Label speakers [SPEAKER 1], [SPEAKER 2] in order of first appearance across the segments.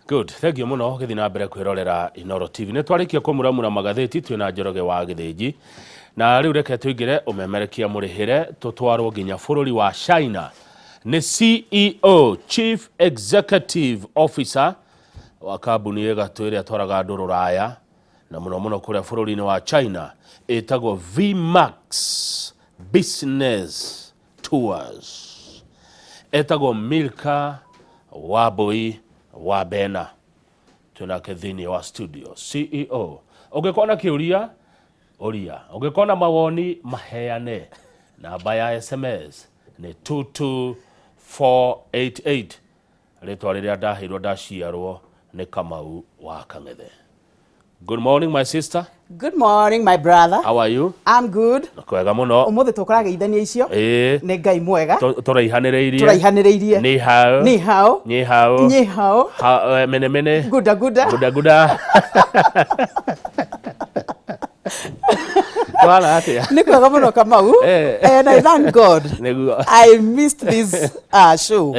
[SPEAKER 1] Good. Thank you muno githina mbere kwirorera Inoro TV. Ne twarikia kumuramura magatheti twina Njoroge wa Githiji. Na riu reke tuigire umemerekia murihire tutwarwo nginya bururi wa China. Ni CEO, Chief Executive Officer wa kambuni egatu iria twaraga andu ruraya na muno kuria bururi-ini wa China etagwo VMAX Business Tours. Etagwo Milka Wambui Wabena. Tunake thini wa studio. CEO. Ungekona kiuria oria. Ungekona mawoni maheane. Namba ya SMS ni 22488. Ritwa riria ndahirwo ndaciarwo ni Kamau wa Kang'ethe. Good morning my sister.
[SPEAKER 2] Good morning my brother.
[SPEAKER 1] How are you?
[SPEAKER 2] I'm good.
[SPEAKER 1] Kwega muno.
[SPEAKER 2] Umuthi tukurageithania icio. Ni Ngai mwega.
[SPEAKER 1] Turaihaniriirie.
[SPEAKER 2] Turaihaniriirie.
[SPEAKER 1] Ni hao.
[SPEAKER 2] Ni hao.
[SPEAKER 1] Ni hao.
[SPEAKER 2] Ni hao.
[SPEAKER 1] Mene.
[SPEAKER 2] Guda.
[SPEAKER 1] Guda. Wala atia.
[SPEAKER 2] Ni kwega muno Kamau. And I thank God. I missed this show.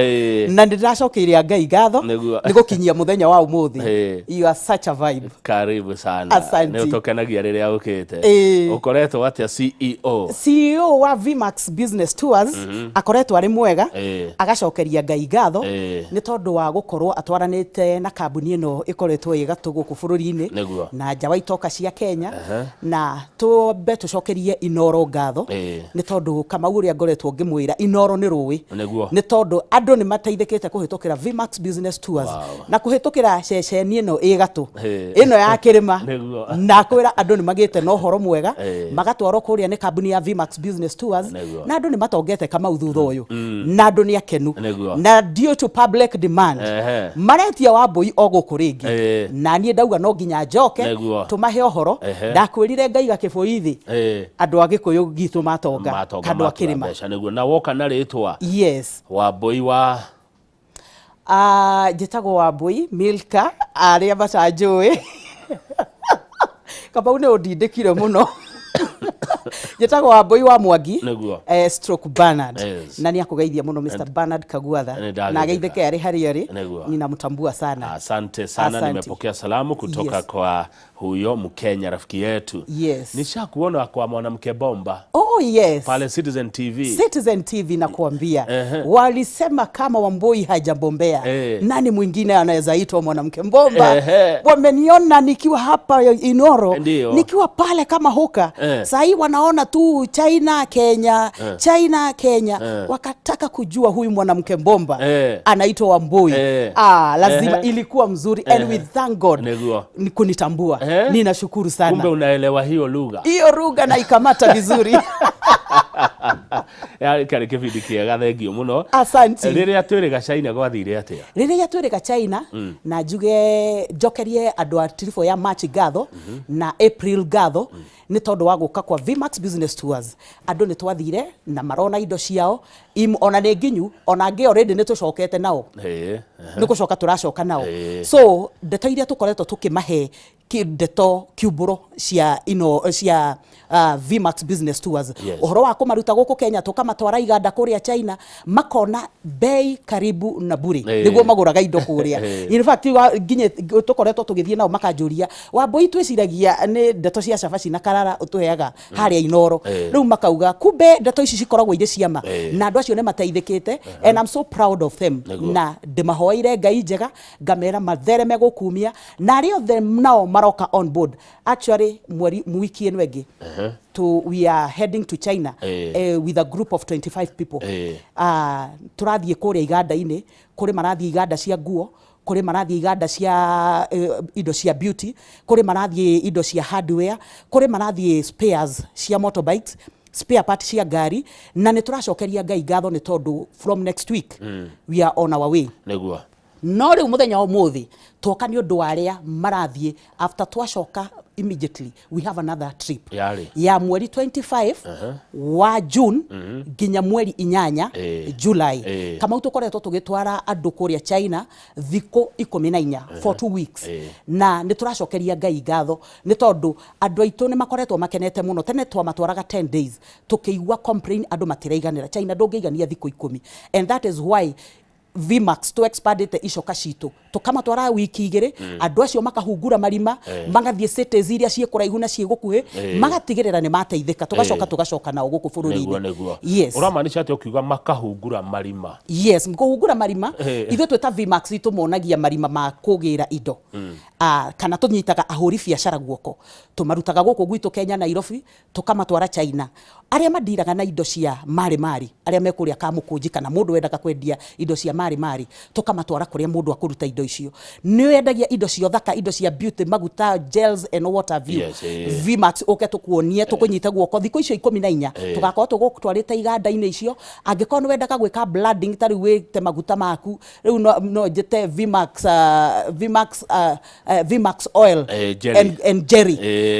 [SPEAKER 2] Na ndiracokeria Ngai ngatho. Nigukinyia muthenya wa umuthi. You are such a vibe.
[SPEAKER 1] Karibu sana. Ni utokenagia riria ukite. Ukoretwo atia CEO
[SPEAKER 2] wa VMAX Business Tours akoretwo ari mwega. Agacokeria Ngai ngatho ni tondu wa gukorwo atwaranite na kambuni ino ikoretwo igatu guku bururi-ini na nja wa itoka cia Kenya na tumbe tucokerie Inoro ngatho ni tondu Kamau uria ngoretwo ngimwira Inoro ni ruwi ni tondu andu ni mateithikite kuhitukira VMAX Business Tours na kuhitukira ceceni ino igatu ino ya kirima na kwira andu ni magite no horo mwega magatwaro kuria ni kambuni ya VMAX Business Tours na andu ni matongete Kamau thutha uyu na andu ni akenu na due to public demand maretia Wambui oguku ringi na nie ndauga no nginya njoke tumahe ohoro ndakwirire Ngai gakiboithi andu agikuyu gitu matonga kandu akirima
[SPEAKER 1] na woka na ritwa
[SPEAKER 2] yes
[SPEAKER 1] Wambui wa
[SPEAKER 2] njitagwo Wambui Milka aria batanjui Kamau ni undindikire muno njitagwo Wambui wa Mwangi stroke Bernard na ni akugeithia muno Mr Bernard Kaguatha na geitheke ari hari ari ninamtambua sana.
[SPEAKER 1] Asante sana. Nimepokea salamu kutoka kwa huyo Mkenya rafiki yetu. Nishakuona kwa mwanamke bomba.
[SPEAKER 2] Oh yes.
[SPEAKER 1] Pale Citizen TV
[SPEAKER 2] na kuambia walisema kama Wambui hajabombea nani mwingine anaweza itwa mwanamke bomba. Wameniona nikiwa hapa Inoro nikiwa pale kama hoka sahi wanaona tu China Kenya wakataka kujua huyu mwanamke bomba anaitwa Wambui. Lazima ilikuwa mzuri and we thank God kunitambua. Ninashukuru sana.
[SPEAKER 1] Kumbe unaelewa hiyo lugha
[SPEAKER 2] na ikamata vizuri.
[SPEAKER 1] Ya kare kibindi kiega thengio muno.
[SPEAKER 2] Asante.
[SPEAKER 1] Riria twirega China gwathire atia?
[SPEAKER 2] Riria twirega China na njuge njokerie andu a trifo ya March ngatho na April ngatho ni tondu wa guka kwa VMAX Business Tours. Andu ni twathire na marona indo ciao ona ni nginyu ona ngi already ni tucokete nao. Ni gucoka turacoka nao. So ndeto iria tukoretwo tukimahe ndeto kiuburo cia VMAX Business Tours. Uhoro wa kumaruta guku Kenya tukamatwara iganda kuria China makona bei karibu na buri niguo maguraga indo kuria. In fact nginye tukoretwo tugithie nao makanjuria Wambui twiciragia ni ndeto cia cabaci na karara utuheaga haria Inoro riu makauga kumbe ndeto ici cikoragwo ire ciama na andu acio ne mateithikite and I'm so proud of them na ndimahoire Ngai njega ngamera mathereme gukumia na ario them nao maroka on board. Actually wiki eno egi we are heading to China with a group of 25 people. Turathie kuria iganda-ini kuri marathie iganda cia nguo, kuri marathie iganda cia indo cia beauty, kuri marathie indo cia hardware, kuri marathie spares cia motorbikes, spare part cia gari na ni turacokeria Ngai ngatho ni tondu from next week we are on our way. No riu muthenya wa muthi toka ni undu aria marathie after twacoka immediately we have another trip ya mweri 25 wa June ginya mweri 8 July kama tukoretwo tugitwara andu kuria China thiko 14 for 2 weeks na ni turacokeria Ngai ngatho ni tondu andu aitu ni makoretwo makenete muno tene twamatwaraga 10 days tukiigua complain andu matiraiganira China ndungiigania thiko 10 and that is why Vmax to expandite icoka citũ tũkamatwara wiki igĩrĩ andũ acio makahungura marima magathiĩ cities iria ciĩ kũraihu na ciĩ gũkuhĩ magatigĩrĩra nĩ mateithĩka tũgacoka nao gũkũ bũrũri-inĩ.
[SPEAKER 1] Yes. Ũramaanisha atĩ ũkiuga makahungura marima?
[SPEAKER 2] Yes, kũhungura marima ithuĩ twĩta Vmax tũmonagia marima ma kũgĩra indo kana tũnyitaga ahũri biacara guoko tũmarutaga gũkũ gwitũ Kenya Nairobi tũkamatwara China arĩa mandiraga na indo cia marĩ arĩa mekũrĩa Kamũkũnji kana mũndũ wendaga kwendia indo cia marĩ tũkamatwara kũrĩa mũndũ akũruta indo icio nĩ wendagia indo cia thaka indo cia beauty maguta gels and what have you. Vmax ũke tũkuonie tũkũnyita guoko thikũ icio 14 tũgakorwo tũgũtwarĩte iganda-inĩ icio angĩkorwo nĩ wendaga gwĩka blooding tarĩ wĩte maguta maku rĩu no njĩte Vmax oil and jerry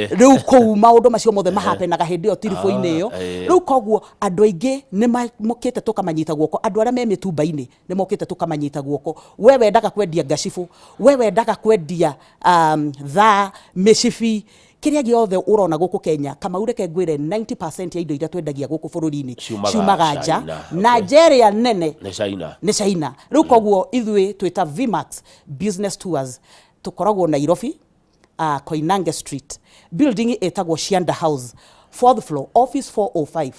[SPEAKER 2] rĩu kũu maũndũ macio mothe mahapenaga hĩndĩ ĩyo tiribũ-inĩ ĩyo rĩu koguo andũ aingĩ nĩ mokĩte tũkamanyita guoko andũ arĩa me mĩtumba-inĩ nĩ mokĩte tũkamanyita guoko we wendaga kwendia ngacibũ we wendaga kwendia thaa mĩcibi kĩrĩa gĩothe ũrona gũkũ Kenya Kamau reke ngwĩre 90% ya indo iria twendagia gũkũ bũrũri-inĩ ciumaga nja na njĩra nene nĩ China rĩu koguo ithuĩ twĩta Vmax business tours tũkoragwo Nairobi Koinange Street building ĩtagwo Shianda House 4th floor office 405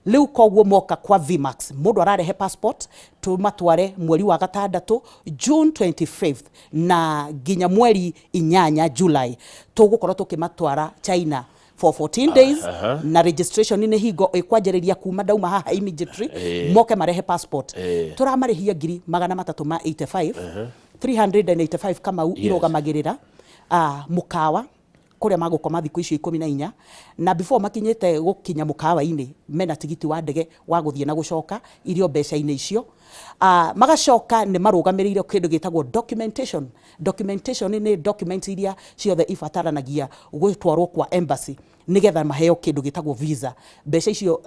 [SPEAKER 2] rĩu koguo moka kwa Vmax mũndũ ararehe passport tumatware mweri wa gatandatũ June 25th na nginya mweri 8 July tũgũkorwo tũkĩmatwara China for 14 days na registration nĩ hingo ĩkwanjĩrĩria kuma dauma haha immediately moke marehe passport tũramarĩhia 385 385 Kamau irũgamagĩrĩra mũkawa kũrĩa magũkoma thikũ icio 14 na before makinyĩte gũkinya mũkawa-inĩ mena tigiti wa ndege wa gũthiĩ na gũcoka irio mbeca-inĩ icio magacoka nĩ marũgamĩrĩire kĩndũ gĩtagwo documentation nĩ documents iria ciothe ibataranagia gũtwarwo kwa embassy nigetha maheo kĩndũ gĩtagwo visa mbeca icio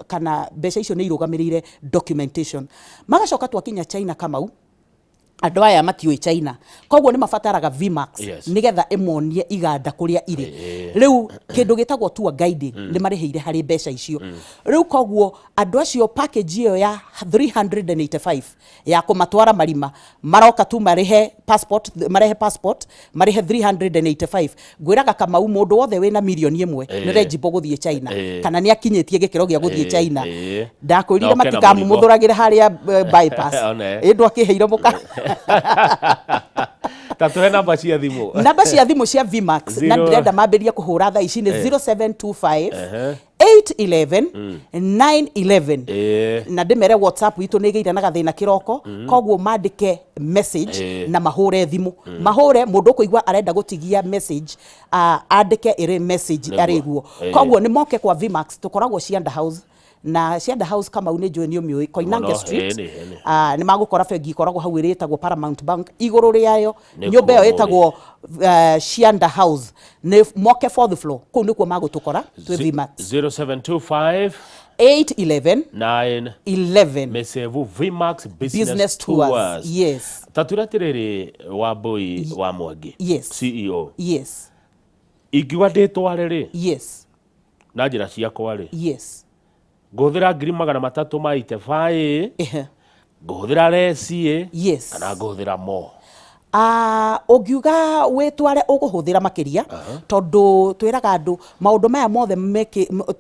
[SPEAKER 2] nĩ irũgamĩrĩire documentation magacoka twakinya China Kamau andũ aya matiũĩ China koguo nĩ mabataraga Vmax nigetha ĩmonie iganda kũrĩa irĩ rĩu kĩndũ gĩtagwo tour guiding nĩ marĩhĩire harĩ mbeca icio rĩu koguo andũ acio package ĩyo ya 385 ya kũmatwara marima maroka tu marehe passport marehe 385 ngwĩraga Kamau mũndũ wothe wĩna milioni ĩmwe nĩ rejibo gũthiĩ China kana nĩ akinyĩtie gĩkĩro gĩa gũthiĩ China ndakwĩrire matikamũthũragĩre harĩa bypass ĩndũ akĩheire mũka
[SPEAKER 1] tatuhe namba cia thimũ
[SPEAKER 2] cia Vmax na ndĩrenda mambĩrĩrie kũhũra thaa ici nĩ 0725 811 911 na ndĩmere WhatsApp itũ nĩ ĩgĩire na gathĩna kĩroko koguo mandĩke message na mahũre thimũ mahũre mũndũ kũigua arenda gũtigia message andĩke ĩrĩ message arĩguo koguo nĩ moke kwa Vmax tũkoragwo Shianda House na Shianda House Kamau nĩ njũĩ nĩ ũmĩũĩ Koinange Street nĩ magũkora bengi ikoragwo hau ĩrĩa ĩtagwo Paramount Bank igũrũ rĩayo nyũmba ĩyo ĩtagwo Shianda House nĩ moke 4th floor kũu nĩkuo magũtũkora twĩ Vmax
[SPEAKER 1] 0725
[SPEAKER 2] 811 911
[SPEAKER 1] mesevu Vmax business tours.
[SPEAKER 2] Yes.
[SPEAKER 1] Taturatiriri Wambui wa Mwangi.
[SPEAKER 2] Yes.
[SPEAKER 1] CEO.
[SPEAKER 2] Yes.
[SPEAKER 1] Igiwa ndĩtwa rĩrĩ.
[SPEAKER 2] Yes.
[SPEAKER 1] Na njĩra ciakwa rĩ.
[SPEAKER 2] Yes.
[SPEAKER 1] Ngũthĩra 385. Ngũthĩra reci.
[SPEAKER 2] Yes.
[SPEAKER 1] Kana ngũthĩra mo.
[SPEAKER 2] Ũngiuga wĩtware ũgũhũthĩra makĩria tondũ twĩraga andũ maũndũ maya mothe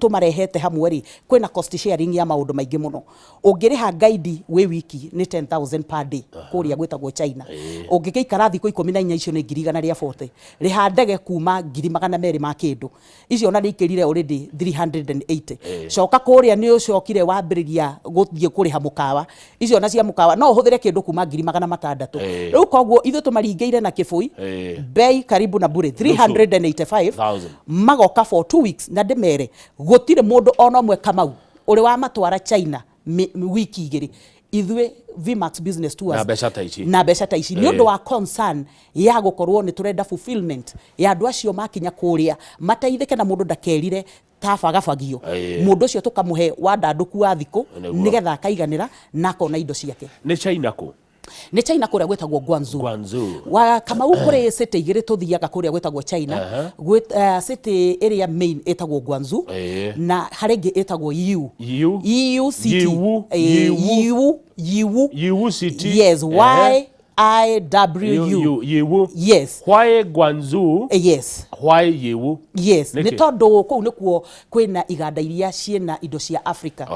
[SPEAKER 2] tũmarehete hamwe rĩ kwĩna cost sharing ya maũndũ maingĩ mũno ũngĩrĩha guide wĩ wiki nĩ 10,000 per day kũrĩa gwĩtagwo China ũngĩgĩikara thikũ 14 icio nĩ 140 rĩha ndege kuma 200 ma kĩndũ icio na nĩikĩrire already 380 coka kũrĩa nĩ ũcokire wambĩrĩria gũthiĩ kũrĩha mũkawa icio na cia mũkawa no ũhũthĩre kĩndũ kuma 600 rĩu koguo tumaringĩire na kĩbũi bei karibu na bure 385 magoka for 2 weeks na ndĩmere gũtirĩ mũndũ ona ũmwe Kamau ũrĩ wa matwara China wiki igĩrĩ ithuĩ Vmax business tours na mbeca ta ici nĩ ũndũ wa concern ya gũkorwo nĩ tũrenda fulfillment ya andũ acio makinya kũrĩa mateithĩke na mũndũ ndakerire tabagabagio mũndũ ũcio tũkamũhe wandandũku wa thikũ nĩgetha akaiganĩra na akona indo ciake
[SPEAKER 1] nĩ China kũ
[SPEAKER 2] Ni China kuria gwetagwo Guangzhou.
[SPEAKER 1] Guangzhou.
[SPEAKER 2] Kama ukore city igiri tuthiaga kuria gwetagwo China. City area main etagwo Guangzhou. Na harengi etagwo Yiwu city.
[SPEAKER 1] Yiwu city.
[SPEAKER 2] Yes, YIWU. Yes.
[SPEAKER 1] Why Guangzhou?
[SPEAKER 2] Yes.
[SPEAKER 1] Why Yiwu?
[SPEAKER 2] Yes. Ni tondu kou nikuo kwina iganda iria ciena indo cia Africa.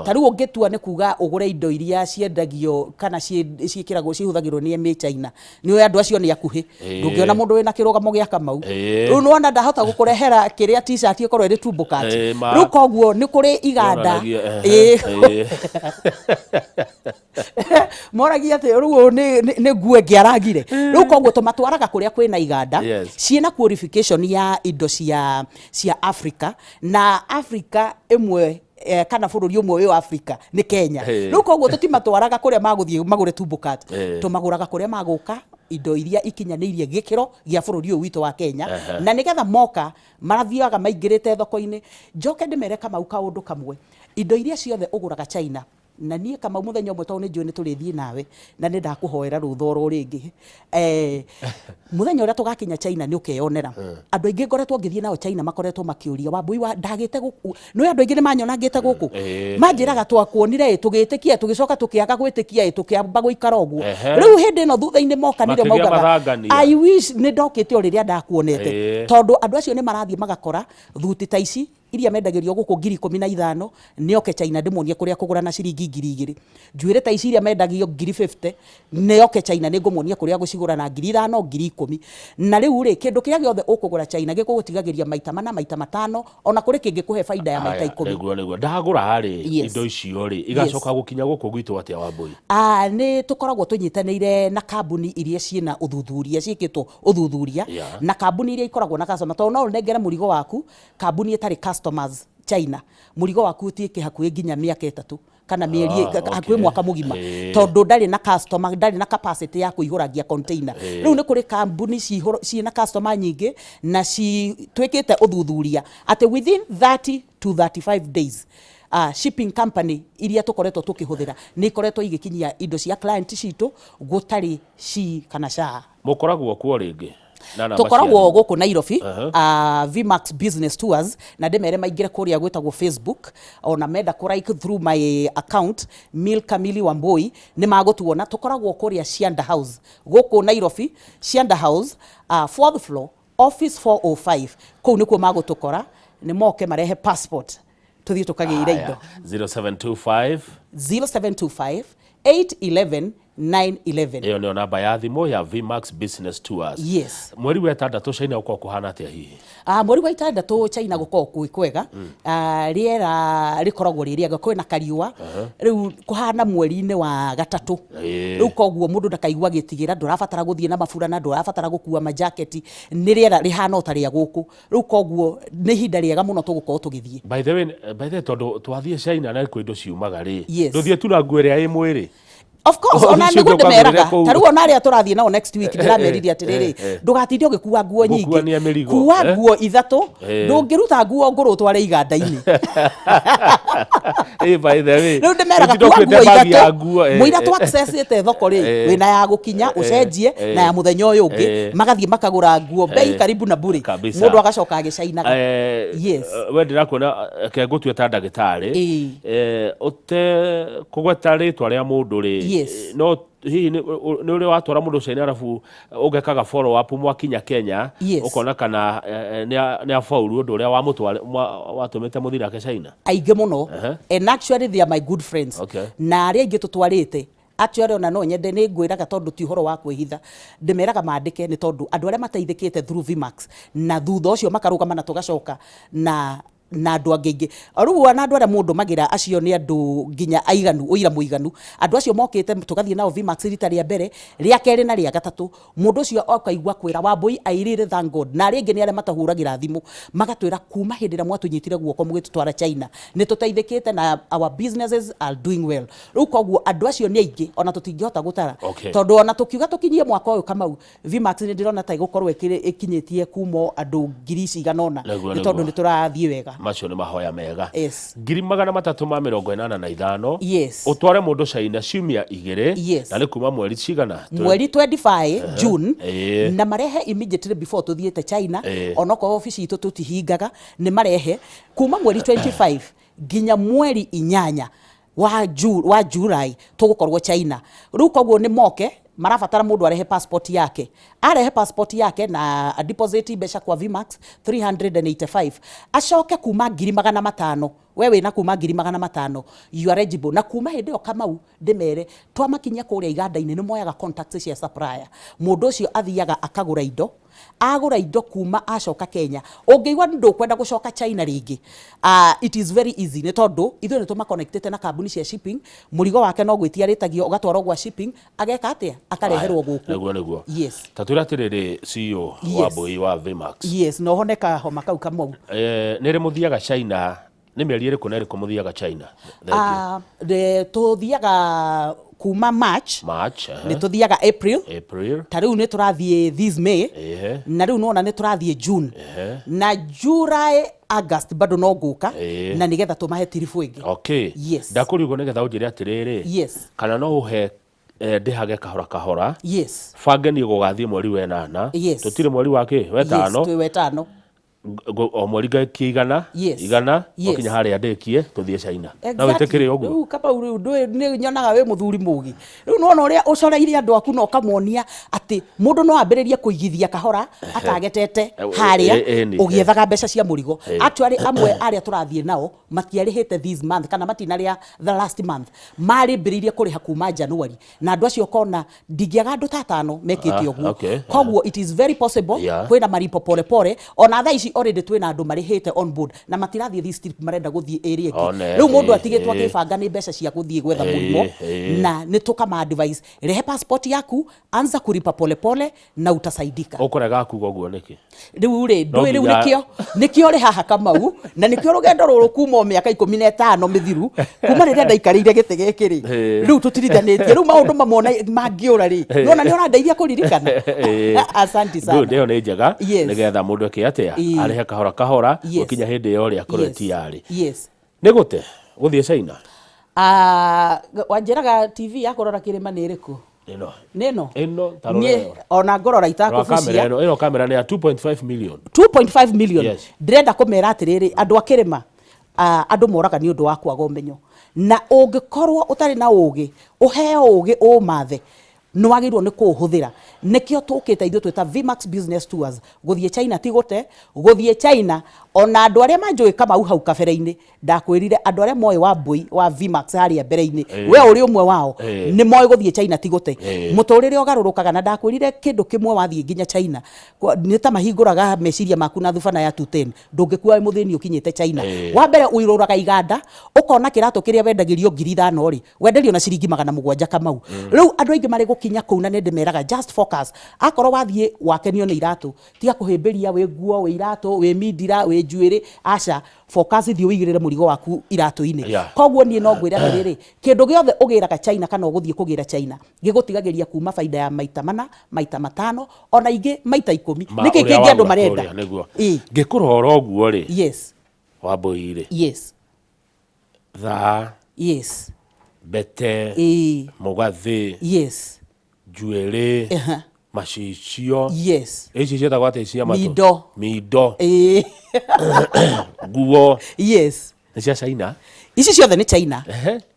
[SPEAKER 2] Tariu ungitua ni kuga ugure indo iria ciendagio kana ciikiragwo cihuthagirwo ni eme China. Ni oya andu acio ni akuhi. Ndungiona mundu wina kirugamo gia Kamau. Riu no ona ndahota gukurehera kiria t-shirt ikorwo iri tumbo cut. Riu koguo ni kuri iganda. Moragia ati riu ni ngue ngiaragire. Riu koguo tumatwaraga kuria kwina iganda ciena qualification ya indo cia Africa na Africa imwe kana bururi umwe wa Africa ni Kenya. Riu koguo tutimatwaraga kuria maguthie magure tumbo cut. Tumaguraga kuria maguka indo iria ikinyanirie gikiro gia bururi uyu witu wa Kenya na nigetha moka marathiaga maingirite thoko-ini. Njoke ndimere Kamau kaundu kamwe, indo iria ciothe uguraga China na nie kama muthenya umwe to ni njui ni turithie nawe na ni ndakuhoera ruthoro ringi muthenya uria tugakinya China ni ukeyonera andu aingi ngoretwo ngithie nao China makoretwo makiuria Wambui wa ndagite guku no andu aingi ni manyona ngite guku manjiraga twakuonire tugitikia tugicoka tukiaga gwitikia tukiamba guikara uguo riu hindi no thutha-ini moka nire maugaga I wish ni ndokite o riria ndakuonete tondu andu acio ni marathie magakora thuti ta ici iria mendagirio guku 15,000 nioke China ndimuonie kuria kugura na ciringi 2,000 njuire ta ici iria mendagio 50,000 nioke China ningumuonie kuria gucigura na 5,000 10,000 na riu ri kindu kiria giothe ukugura China gikugutigagiria maita mana maita matano ona kuri kingikuhe faida ya maita 10
[SPEAKER 1] niguo ndagura hari indo icio ri igacoka gukinya guku gwitu atia Wambui
[SPEAKER 2] ni tukoragwo tunyitaniire na kambuni iria ciena uthuthuria ciikitwo uthuthuria na kambuni iria ikoragwo na customer to no nengere murigo waku kambuni itari customers China murigo waku utiike hakuhi nginya miaka 3 kana mieri hakuhi mwaka mugima tondu ndari na customer ndari na capacity ya kuiguragia container riu ni kuri kambuni ciina customer nyingi na twikite uthuthuria ati within 30 to 35 days shipping company iria tukoretwo tukihuthira ni ikoretwo igikinyia indo cia client citu gutari kana sha
[SPEAKER 1] mukoragwo kuo ringi
[SPEAKER 2] tukoragwo guku Nairobi VMAX Business Tours na ndemere maingire kuria gwetagwo Facebook ona menda ku like through my account Milka Mili Wambui ni magutuona tukoragwo kuria Sianda House guku Nairobi Sianda House 4th floor office 405 kou nikuo magutukora ni moke marehe passport tuthie tukageire indo
[SPEAKER 1] 0725
[SPEAKER 2] 811 911
[SPEAKER 1] iyo nio namba ya thimu ya VMAX Business Tours.
[SPEAKER 2] Yes.
[SPEAKER 1] Mweri wa 6 China uko kuhana atia hihi?
[SPEAKER 2] Mweri wa 6 China guko kwega. Riera rikoragwo ririaga kwina kariua. Riu kuhana mweri-ini wa 3. Riu koguo mundu ndakaigua gitigira ndurabatara guthie na mafurana ndurabatara gukua majaketi ni riera rihana utaria guku. Riu koguo ni hinda riega muno tugukorwo tugithie.
[SPEAKER 1] By the way tondu twathie China na kwi indo ciumaga ri.
[SPEAKER 2] Nduthie
[SPEAKER 1] tu na nguo ria mwiri.
[SPEAKER 2] Of course ona ni gundemeraga taru ona ria turathie nao next week ndirameriria atiriri ndugatinde ugikuwa nguo nyingi kuwa nguo ithatu ndungiruta nguo nguru tware iganda-ini
[SPEAKER 1] by the way
[SPEAKER 2] riu ndemeraga kuwa nguo ithatu muira tu access ite thoko ri wina ya gukinya ucenjie na ya muthenya uyu ungi magathie makagura nguo bei karibu na buri mundu agacoka agicainaga yes
[SPEAKER 1] we ndirakuona ke gutu ta ndagitari ute kugweta ritwa ria mundu ri no hihi ni uri watwara mundu China arafu ugekaga follow up mwakinya Kenya ukona kana ni afaulu undu uria watumite muthira ke China
[SPEAKER 2] aige muno and actually they are my good friends na aria ingi tutwarite actually ona no nyende ni ngwiraga tondu ti horo wa kwihitha ndimeraga mandike ni tondu andu aria mateithikite through VMAX na thutha ucio makarugama na tugacoka na andu angĩ riu ana andu aria mundu magira acio ni andu nginya aiganu uira muiganu andu acio mokite tugathie nao VMAX rita ria mbere ria keri na ria gatatu mundu ucio akaigua kwira Wambui airire thank God na ringi ni aria matahuragira thimu magatwira kuma hindira mwatunyitire guoko mugitutwara China ni tuteithikite na our businesses are doing well riu koguo andu acio ni aingi ona tutingihota gutara tondu ona tukiuga tukinyie mwaka uyu Kamau VMAX ni ndirona ta igukorwo ikinyitie kumo andu 1,000 ni tondu ni turathie wega
[SPEAKER 1] macio nĩ mahoya mega.
[SPEAKER 2] Yes.
[SPEAKER 1] 385.
[SPEAKER 2] Yes.
[SPEAKER 1] Utware mundu China ciumia 2.
[SPEAKER 2] Yes.
[SPEAKER 1] Na nĩ kuma mweri cigana?
[SPEAKER 2] Mweri 25 June. Na marehe immediately before tuthiete China. Onoko office itu tutihingaga ni marehe kuma mweri 25 ginya mweri 8 wa July tugukorwo China. Riu koguo ni moke marabatara mundu arehe passport yake. Arehe passport yake na deposit mbeca kwa Vmax 385. Acoke kuma 500. Wewe na kuma 500 you are eligible. Na kuma hindi yo Kamau ndimere twamakinya kuria iganda-ini ni moyaga contacts cia supplier. Mundu ucio athiaga akagura indo. Agura indo kuma acoka Kenya. Ungiigwa ndukwenda gucoka China ringi. It is very easy. Ni tondu ithuĩ nĩ tũma connected na kambuni cia shipping. Murigo wake no gwitia ritagio ugatwarwo gwa shipping ageka atia akareherwo guku.
[SPEAKER 1] Niguo.
[SPEAKER 2] Yes.
[SPEAKER 1] Tatwira atiriri CEO wa Boi wa Vmax.
[SPEAKER 2] Yes, no honeka homa kau Kamau.
[SPEAKER 1] Nĩ muthiaga China. Nĩ mĩeri ĩrĩkũ na ĩrĩkũ muthiaga China?
[SPEAKER 2] Tuthiaga kuma March. Nĩ tuthiaga April. Ta rĩu nĩ tũrathiĩ this May. Na rĩu nona nĩ tũrathiĩ June. Na July, August bado no guka na nigetha tumahe tirifu ingi.
[SPEAKER 1] Okay.
[SPEAKER 2] Yes.
[SPEAKER 1] Ndakurigo nigetha unjire atiriri.
[SPEAKER 2] Yes.
[SPEAKER 1] Kana no uhe ndihage kahora.
[SPEAKER 2] Yes.
[SPEAKER 1] Fange ni gugathie mweri wa 8.
[SPEAKER 2] Yes.
[SPEAKER 1] Tutire mweri wa ki? Wa 5.
[SPEAKER 2] Yes, we 5.
[SPEAKER 1] O mweri igana.
[SPEAKER 2] Yes.
[SPEAKER 1] Igana.
[SPEAKER 2] Yes.
[SPEAKER 1] Okinya haria ndekie tuthie China. Na witikire uguo.
[SPEAKER 2] Riu kapa ni nyonaga we muthuri mugi. Riu no uria ucoreire andu aku no kamonia ati mundu no ambiririe kuigithia kahora atagetete haria ugiethaga mbeca cia murigo. Actually amwe aria turathie nao matiarihite this month kana matinaria the last month. Mari mbiririe kuriha kuma January. Na andu acio kona ndingiaga andu ta 5 mekite uguo. Koguo it is very possible kwina maripo pole ona tha ici already twina andu marihite on board na matirathie this trip marenda guthie area ki. Riu mundu atigitwa kibanga ni mbeca cia guthie gwetha murimo na ni tukama advice rehe passport yaku anza kuripa pole na utasaidika.
[SPEAKER 1] Ukorega kuga uguo niki?
[SPEAKER 2] Riu riu nikio ri haha Kamau na nikio rugendo ruru kuma miaka 15 mithiru kuma riria ndaikarire gite giki ri. Riu tutirithanĩtie riu maundu mamona mangiura ri. Nona ni ũrandeithia kuririkana. Asante sana.
[SPEAKER 1] Ndio ni njega nigetha mundu ake atia arehe kahora gukinya hindi yo ria kureti yari.
[SPEAKER 2] Yes.
[SPEAKER 1] Ni gute guthie China?
[SPEAKER 2] Wanjiraga TV ya kurora kirima ni iriku? Neno
[SPEAKER 1] tarore
[SPEAKER 2] ona ngorora itakufucia
[SPEAKER 1] ino kamera ni ya 2.5 million.
[SPEAKER 2] 2.5 million. Ndirenda kumera atiriri andu akirima andu moraga ni undu wa kwaga umenyo na ungikorwo utari na ugi uheo ugi umathe no wagirwo ni kuhuthira. Nikio tukite ithu twita Vmax Business Tours guthie China tigute guthie China ona andu aria manjui Kamau hau kabere-ini ndakwirire andu aria moyo wa Boi wa Vmax haria mbere-ini we uri umwe wao ni moyo guthie China tigute muturire ugarurukaga na ndakwirire kindu kimwe wathie nginya China ni ta mahinguraga meciria maku na thubana ya 210 ndungikua muthini ukinyite China wa mbere uiruraga iganda ukona kiratu kiria wendagirio 5,000 ri wenderio na ciringi 700 Kamau. Riu andu aingi mari gukinya kuu na ndimeraga just focus akorwo wathie wakenio ni iratu tiga kuhimbiria we nguo we iratu we mindira we njuiri aca focus thio wigirire murigo waku iratu-ini. Koguo nie no ngwira atiriri kindu giothe ugiraga China kana uguthie kugira China gigutigagiria kuma faida ya maita 4 maita 5 ona ingi maita 10 niki kingi andu marenda
[SPEAKER 1] ngikurora uguo ri.
[SPEAKER 2] Yes.
[SPEAKER 1] Wa Boi ri.
[SPEAKER 2] Yes.
[SPEAKER 1] Tha.
[SPEAKER 2] Yes.
[SPEAKER 1] Bete. Mugathi.
[SPEAKER 2] Yes.
[SPEAKER 1] Njuiri. Macicio.
[SPEAKER 2] Yes.
[SPEAKER 1] Ici cietagwo atia cia
[SPEAKER 2] matu? Mido.
[SPEAKER 1] Nguo.
[SPEAKER 2] Yes.
[SPEAKER 1] Ni cia China?
[SPEAKER 2] Ici ciothe ni China.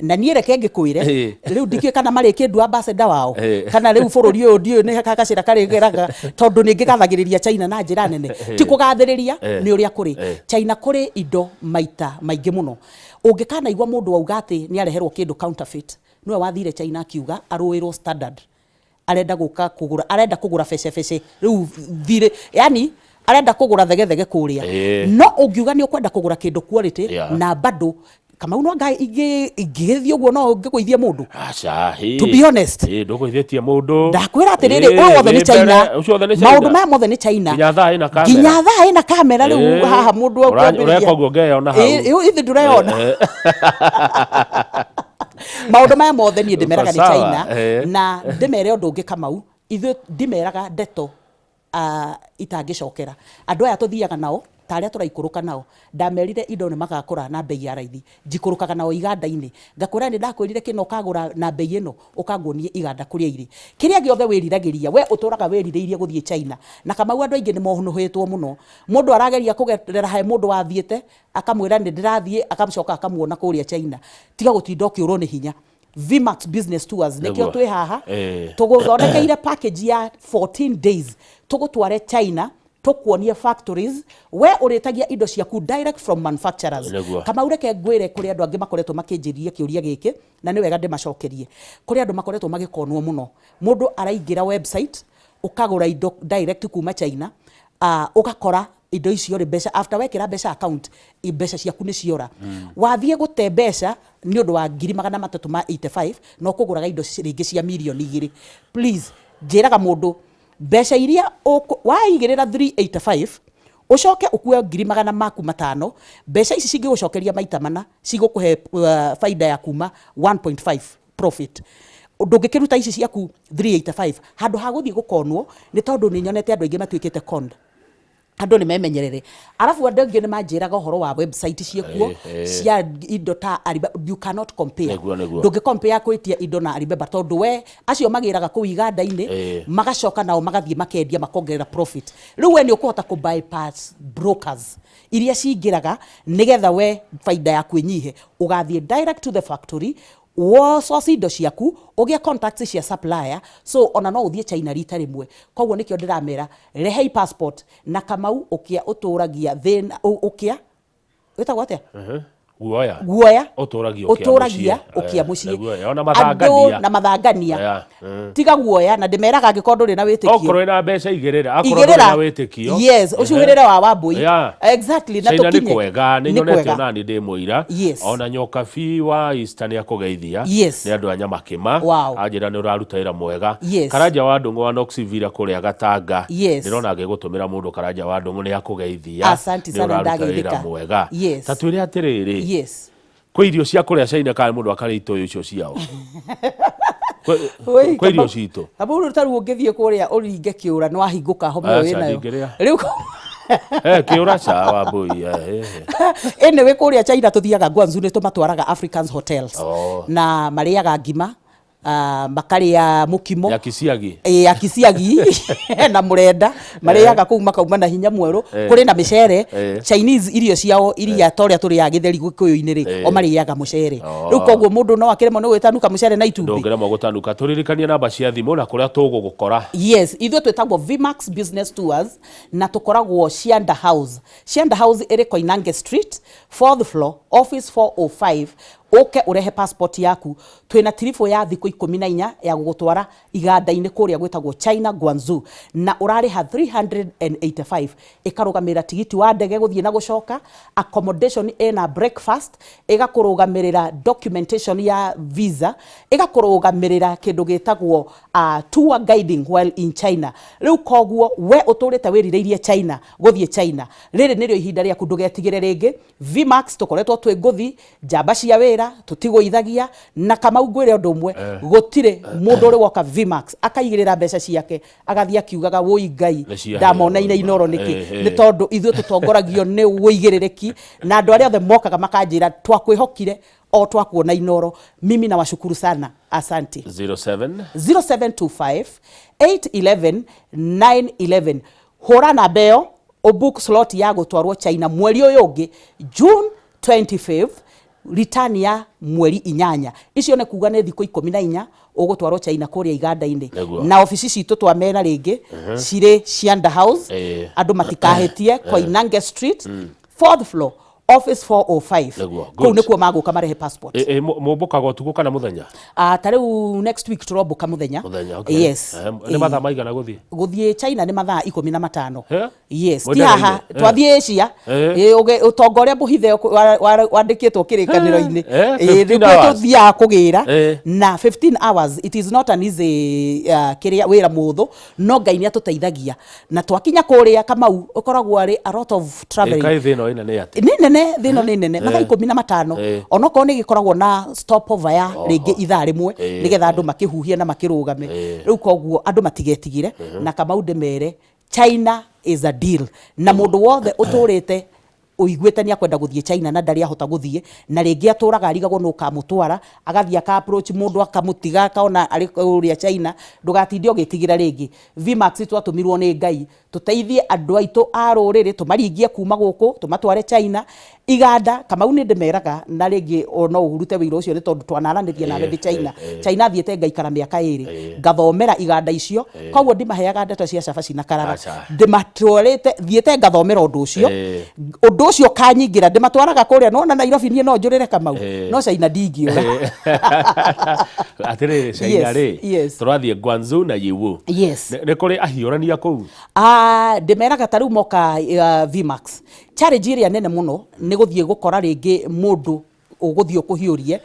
[SPEAKER 2] Na niĩ reke ngĩkwĩre riu ndikĩ kana marĩ kĩndu ambassador wao kana riu bũrũri ũyũ ndiũ nĩ gacĩra karĩgeraga tondũ nĩ ngĩgathagĩrĩria China na njĩra nene ti kũgathĩrĩria nĩ ũrĩa kũrĩ China kũrĩ indo maita maingĩ mũno. Ũngĩkanaigua mũndũ wauga atĩ nĩ areherwo kĩndu counterfeit nĩwe wathire China akiuga arũĩrwo standard arenda gũka kũgũra arenda kũgũra fece riu thire yani arenda kũgũra thegethege kũrĩa no ũngiuga nĩ ũkwenda kũgũra kĩndu quality na bado Kamau no ngai ingĩgĩthio guo no ngĩgũithia mũndũ.
[SPEAKER 1] Aca
[SPEAKER 2] to be honest
[SPEAKER 1] ndũgũithĩtie mũndũ
[SPEAKER 2] ndakwĩra atĩrĩrĩ ũyũ wothe nĩ China maũndũ maya mothe nĩ China
[SPEAKER 1] nginya thaa ĩna kamera
[SPEAKER 2] nginya thaa ĩna kamera rĩu haha mũndũ
[SPEAKER 1] ũreka guo ngeona hau
[SPEAKER 2] ithi ndũreyona maũndũ maya mothe niĩ ndĩmeraga nĩ China na ndĩmere ũndũ ũngĩ Kamau ithuĩ ndĩmeraga ndeto itangĩcokera andu aya tuthiaga nao taria turaikuruka nao ndamerire indo ni magakura na bei ya raithi njikurukaga nao iganda-ini ngakwira ni ndakwirire kino kagura na bei ino ukangunie iganda kuria iri kiria giothe wiriragiria we uturaga wiririirie guthie China na Kamau andu aingi ni mohunuhitwo muno mundu arageria kugerera he mundu wathiete akamwira ni ndirathie akamcoka akamuona kuria China tiga gutinda ukiurwo ni hinya Vimax Business Tours nikio twi haha tuguthondekeire package ya 14 days tugutware China tukuonie factories we uritagia indo ciaku direct from manufacturers kama ureke ngwire kuri andu angi makoretwo makinjiririe kiuria giki na ni wega ndimacokerie kuri andu makoretwo magikonwo muno mundu araingira website ukagura indo direct kuma China ugakora indo icio ri mbeca after wekira mbeca account mbeca ciaku ni ciora wathie gute mbeca ni undu wa 385 no kuguraga indo ringi cia milioni 2 please njiraga mundu mbeca iria waigirira 385 ucoke ukue 500 maku matano mbeca ici cingi gucokeria maita mana cigukuhe faida ya kuma 1.5 profit ndungikiruta ici ciaku 385 handu ha guthie gukonwo ni tondu ni nyonete andu aingi matuikite conned andu ni memenyerere arafu andu aingi ni manjiraga uhoro wa website ciekuo cia indo ta Alibaba you cannot compare ndungi compare kwitia indo na Alibaba tondu we acio magiraga ku iganda-ini magacoka nao magathie makendia makongerera profit riu we ni ukuhota ku bypass brokers iria cingiraga nigetha we faida yaku inyihe ugathie direct to the factory source indo ciaku ugia contacts cia supplier so ona no uthie China rita rimwe koguo nikio ndiramera rehei passport na Kamau ukia uturagia then ukia wetagwo atia guoya uturagia ukia mucie na mathangania tiga guoya na ndimeraga angikondo ri na witikio
[SPEAKER 1] okoro ina mbeca igirira akoro na witikio
[SPEAKER 2] yes ucuhirira wa Wambui exactly
[SPEAKER 1] na tukinye ni kwega ni nyonete ona ni ndimwira ona nyoka fi wa Eastern ya kugeithia ni andu anya makima ajira ni uraruta ira mwega Karanja wa Ndungu wa Noxivira kuria Gatanga ndirona agigutumira mundu Karanja wa Ndungu ni akugeithia
[SPEAKER 2] asante sana ndagithika
[SPEAKER 1] mwega tatwire atiriri kwa irio cia kuria China kana mundu akarito icio ciao kwa irio cito
[SPEAKER 2] abu taru ungithie kuria uringe kiura no ahinguka homo winayo riu
[SPEAKER 1] kiura sawa boy
[SPEAKER 2] ene kuria China tuthiaga Guangzhou ni tumatwaraga Africans hotels na mariaga ngima makaria mukimo
[SPEAKER 1] ya Kisiagi
[SPEAKER 2] ya Kisiagi na murenda mariaga kuu makauma na hinya mweru kuri na micere Chinese irio ciao iria toria turi ya githeri Gikuyu-ini ri o mariaga mucere riu koguo mundu no akiremo no gwitanuka mucere na itumbi
[SPEAKER 1] ndongeremo gutanuka turirikania namba cia thimu na kuria tugugukora
[SPEAKER 2] ithuĩ twĩtagwo Vimax Business Tours na tukoragwo Shianda House ĩrĩ Koinange Street 4th floor office 405 uke urehe passport yaku twina tirifo ya thiku 14 ya gugutwara iganda-ini kuria gwitagwo China Guangzhou na urariha 385 ikarugamirira tigiti wa ndege guthie na gucoka accommodation ena breakfast igakurugamirira documentation ya visa igakurugamirira kindu gitagwo tour guiding while in China riu koguo we uturite wirireirie China guthie China riri nirio ihinda riaku ndugetigire ringi Vimax tukoretwo twi nguthi jamba cia wira tutigũithagia na Kamau ngwire undu umwe gutire mundu uri woka Vimax akaigirira mbeca ciake agathia akiugaga woi Ngai ndamonaine inoro niki ni tondu ithuĩ tutongoragio ni wĩigĩrĩrĩki na andu aria othe mokaga makanjira twakwĩhokire o twakuona inoro mimi na washukuru sana asante 0725 811 911 hura na beo o book slot ya gutwarwo China mweri uyu ungi June 25th return ya mweri 8 icio ne kuga ne thiko 14 ugutwarwo China kuria iganda-ini na ofisi citu twamena ringi cire Shianda House andu matikahetie Koinange Street 4th floor office 405 kuu nikuo maguka marehe passport
[SPEAKER 1] mumbukaga utugu kana muthenya
[SPEAKER 2] tariu next week turombuka muthenya yes
[SPEAKER 1] ni mathaa maigana guthie
[SPEAKER 2] China ni mathaa 15 yes ti haha twathie Asia utonga uria buhithe wandikitwo kirikaniro-ini tuthia kugira na 15 hours it is not an easy kiria wira muthu no Ngai ni atuteithagia na twakinya kuria Kamau ukoragwo ari a lot of traveling
[SPEAKER 1] kai thino ina ni ati
[SPEAKER 2] thino ni nene mathaa 15 onoko ni gikoragwo na stopover ya ringi ithaa rimwe nigetha andu makihuhia na makirugame riu koguo andu matigetigire na Kamau ndemere China is a deal na mundu wothe uturite uiguite ni akwenda guthie China na ndari ahota guthie na ringi aturaga arigagwo no kamutwara agathia ka approach mundu akamutiga kaona ari uria China ndugatinde ugitigira ringi Vmax twatumirwo ni Ngai tuteithie andu aitu a ruriri tumaringie kuma guku tumatware China iganda Kamau ni ndimeraga na ringi no urute wira ucio ni tondu twanaranirie na ndi China China thiete ngaikara miaka iri ngathomera iganda icio koguo ndimaheaga ndeto cia cabaci na karara ndimatwarite thiete ngathomera undu ucio undu ucio kanyingira ndimatwaraga kuria nona Nairobi nie no njurire Kamau no China ndingiura
[SPEAKER 1] atire China ri turathie Guangzhou na Yiwu ni kuri ahiurania kuu
[SPEAKER 2] ndimeraga taru moka Vmax challenge iria nene muno ni guthie gukora ringi mundu uguthio kuhiurie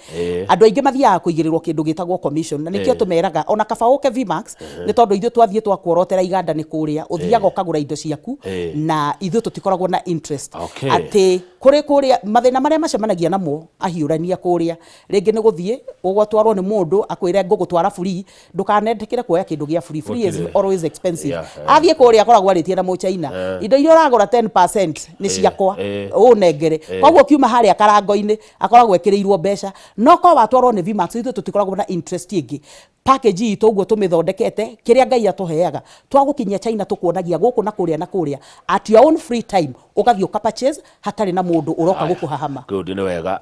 [SPEAKER 2] andu aingi mathiaga kuigirirwo kindu gitagwo commission na nikio tumeraga ona kaba uke Vmax ni tondu ithu twathie twakuorotera iganda ni kuria uthiaga ukagura indo ciaku na ithu tutikoragwo na interest ati kuria mathina maria macemanagia namo ahiurania kuria ringi ni guthie ugwatwarwo ni mundu akwire ngugutwara free ndukanendekire kuoya kindu gia free is always expensive athie kuria akoragwo aritie na mu China indo iria uragura 10% ni ciakwa unengere koguo kiuma haria karango-ini akoragwo ekireirwo mbeca no ko watwarwo ni Vmax ithu tutikoragwo na interest ingi package itu uguo tumithondekete kiria Ngai atuheaga twagukinyia China tukuonagia guku na kuria at your own free time ugathie ukapurchase hatari na mundu uroka guku hahama
[SPEAKER 1] good ni wega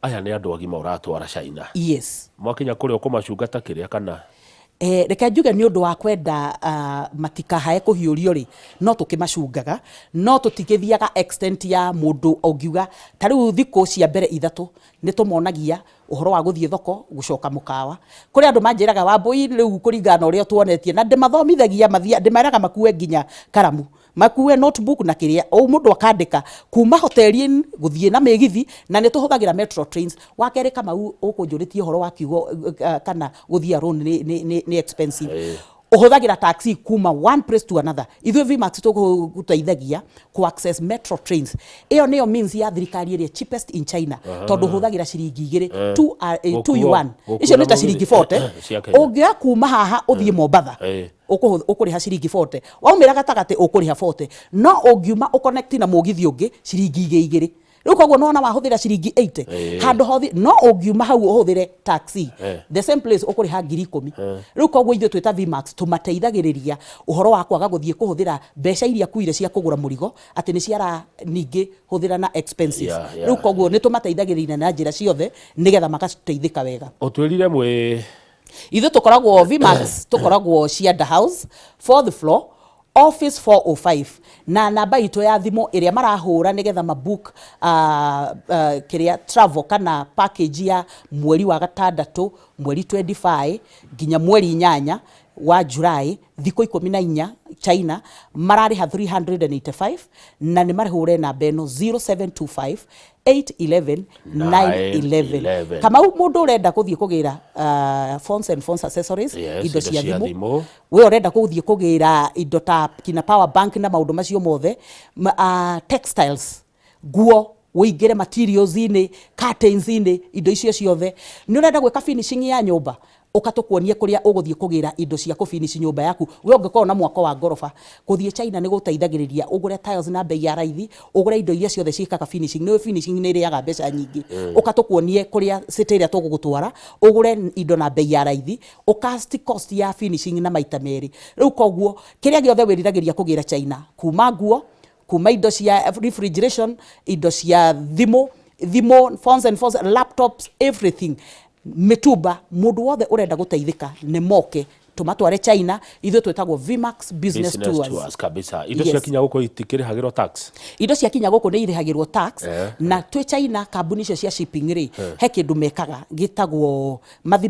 [SPEAKER 1] aya ni andu agima uratwara China mwakinya kuria ukumacungata kiria kana reke njuge ni undu wa kwenda matikahae kuhiurio ri no tukimacungaga no tutigithiaga extent ya mundu ongiuga tariu thiku cia mbere ithatu ni tumonagia uhoro wa guthie thoko gucoka mukawa kuri andu manjiraga Wambui riu kuringana uria tuonetie na ndimathomithagia mathia ndimaraga makue nginya karamu makue notebook na kiria o mundu akandika kuma hoteli guthie na megithi na ni tuhuthagira metro trains wakere Kamau ukunjuritie uhoro wa kiugo kana guthie alone ni expensive uhuthagira taxi kuma one place to another ithu Vmax tuguteithagia ku access metro trains iyo niyo means ya thirikari area cheapest in China tondu huthagira ciringi 2 2 yuan icio ni ta ciringi 40 ungia kuma haha uthie Mombatha ukuriha ciringi 40 waumira gatagati ukuriha 40 no ungiuma uconnect na mugithi ungi ciringi 2 riu koguo nona wahuthira ciringi 80 handu hothi no ungiuma hau uhuthire taxi the same place ukuriha 10,000 riu koguo ithu twita Vmax tumateithagiriria uhoro wa kwaga guthie kuhuthira mbeca iria kuire cia kugura murigo ati ni ciara ningi huthira na expenses riu koguo ni tumateithagiriria na njira ciothe nigetha makateithika wega utwirire mwe ithu tukoragwo Vmax tukoragwo Shiada House 4th floor office 405 na namba itu ya thimu iria marahura nigetha mabook kiria travel kana package ya mweri wa gatandatu mweri 25 nginya mweri 8 wa Julai thiko 14 China marariha 385 na ni marihure namba eno 0725 811 911 kama mundu urenda kuthie kugira phones and phones accessories indo cia thimu we urenda kuthie kugira indo ta kina power bank na maundu macio mothe textiles guo uigire materials ini curtains ini indo icio ciothe ni urenda gwika finishing ya nyumba ukatukuonie kuria uguthie kugira indo cia kufinish nyumba yaku we ungikorwo na mwako wa ngorofa kuthie China ni guteithagiriria ugure tiles na bei ya raithi ugure indo iria ciothe ciikaga finishing no finishing ni iriaga mbeca nyingi ukatukuonie kuria city iria tugugutwara ugure indo na bei ya raithi ukasti cost ya finishing na maita meri riu koguo kiria giothe wiriragiria kugira China kuma nguo kuma indo cia refrigeration indo cia thimo phones and phones laptops everything mituba mundu wothe urenda guteithika ni moke tumatware China ithu twetagwo Vmax business tours kabisa indo cia kinya guko itikirihagirwo tax
[SPEAKER 2] indo cia kinya guko ni irihagirwo tax na twi China kambuni icio cia shipping ri he kindu mekaga gitagwo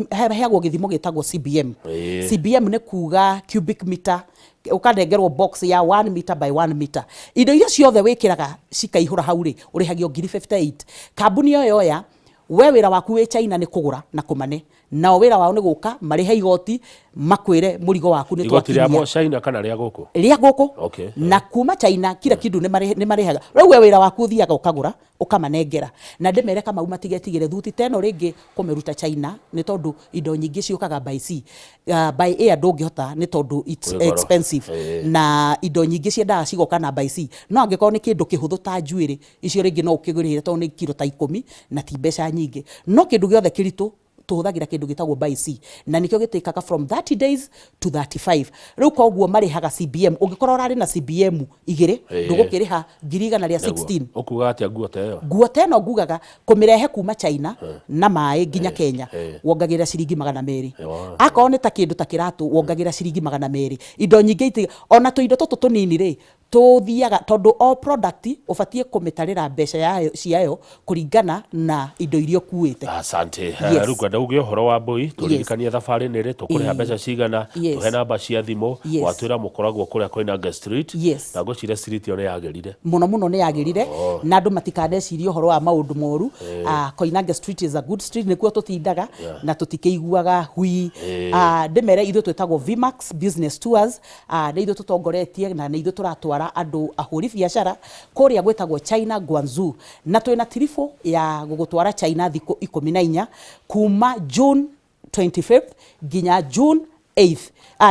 [SPEAKER 2] heagwo githimo gitagwo CBM CBM ni kuga cubic meter ukanengerwo box ya 1 meter by 1 meter indo icio ciothe wikiraga cikaihura hauri urihagio 58 kambuni yo yoya we wira waku we China ni kugura na kumane nao wĩra wao nĩ gũka marĩhe igoti makwĩre mũrigo waku nĩ twakinyia.
[SPEAKER 1] Igoti rĩa China kana rĩa gũkũ?
[SPEAKER 2] Rĩa gũkũ.
[SPEAKER 1] Okay.
[SPEAKER 2] Na kuma China kila kindu nĩ marĩhaga. Rĩu we wĩra waku ũthiaga ũkagũra ũkamanengera. Na ndĩmere kama matigetigĩre thuti teno rĩngĩ kũmĩruta China nĩ tondũ indo nyingĩ ciũkaga by sea. By air ndũngĩhota nĩ tondũ it's expensive. Na indo nyingĩ ciendaga cigoka na by sea. No angĩkorwo nĩ kĩndũ kĩhũthũ ta njuĩrĩ icio rĩngĩ no ũkĩgũrĩre tondũ nĩ kilo ta 10 na ti mbeca nyingĩ. No kĩndũ gĩothe kĩritũ tuhuthagira kindu gitagwo by sea na nikio gitikaga from 30 days to 35. Riu koguo marihaga CBM ungikorwo urari na CBM igire ndugukiriha 116.
[SPEAKER 1] Ukuga atia nguo ta iyo?
[SPEAKER 2] Nguo ta ino ngugaga kumirehe kuma China na mai nginya Kenya wongagira ciringi 200. Akorwo ni ta kindu ta kiratu wongagira ciringi 200. Indo nyingi ona tu indo tutu tunini ri tuthiaga tondu o product ubatie kumitarira mbeca yayo ciayo kuringana na indo irio kuite.
[SPEAKER 1] Asante. Riu kwenda uge horo wa mbui turirikanie thabari nire tukuriha mbeca cigana tuhe namba cia thimu watwira mukoragwo kuria Koinange Street na gucire street yo yagirire
[SPEAKER 2] muno ni yagirire na andu matikandecirie horo wa maundu moru. Koinange Street is a good street nikuo tutindaga na tutikeiguaga hui. Ndimere ithu twetagwo Vimax Business Tours na ithu tutongoretie na ithu turatwara andu ahuri biashara kuria gwetagwo China Guangzhou na twina tirifo ya gugutwara China thiko 14 kuma June 25th ginya June 8th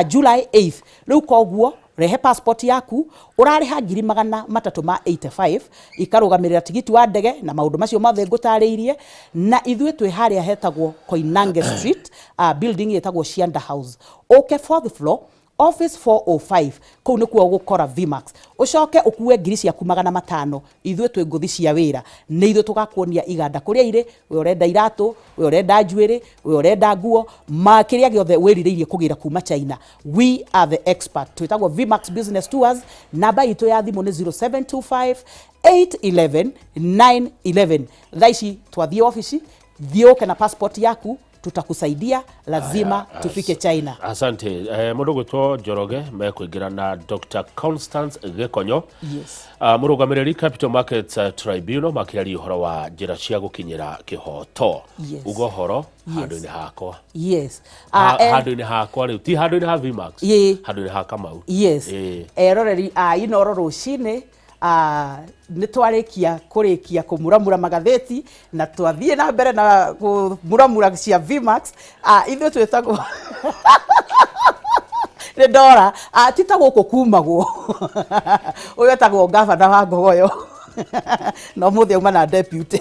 [SPEAKER 2] July 8th. Riu koguo rehe passport yaku urariha 385 ikarugamirira tigiti wa ndege na maundu macio mothe ngutariirie na ithwe twi haria hetagwo Koinange Street building yetagwo Shianda House okay 4th floor office 405 kou nikuo gukora Vimax ucoke ukue ngiri ciaku 500 ithwe twi nguthi cia wira ni ithwe tugakuonia iganda kuria ire we urenda iratu we urenda njuiri we urenda nguo makiria giothe wiririirie kugira kuma China. We are the expert. Twitagwo Vimax Business Tours. Namba itu ya thimu ni 0725 811 911. Thaici twathie office thioke na passport yaku tutakusaidia lazima tufike China.
[SPEAKER 1] Asante. Mundu gwitwo Njoroge mekuingira na Dr. Constance Gekonyo.
[SPEAKER 2] Yes.
[SPEAKER 1] Murugamiriri Capital Markets Tribunal makiari uhoro wa njira cia gukinyira kihoto.
[SPEAKER 2] Yes.
[SPEAKER 1] Ugo horo handu-ini hakwa.
[SPEAKER 2] Yes.
[SPEAKER 1] Handu-ini hakwa riu ti handu-ini ha Vimax. Handu-ini ha Kamau.
[SPEAKER 2] Yes. Eroreri inoro rucini nĩ twarikia kurikia kumuramura magatheti na twathie na mbere na kumuramura cia Vimax ithuĩ twetagwo nĩ ndora titagwo kumagwo ũyũ etagwo gavana wa Ngogoyo no mũthĩ auma na deputy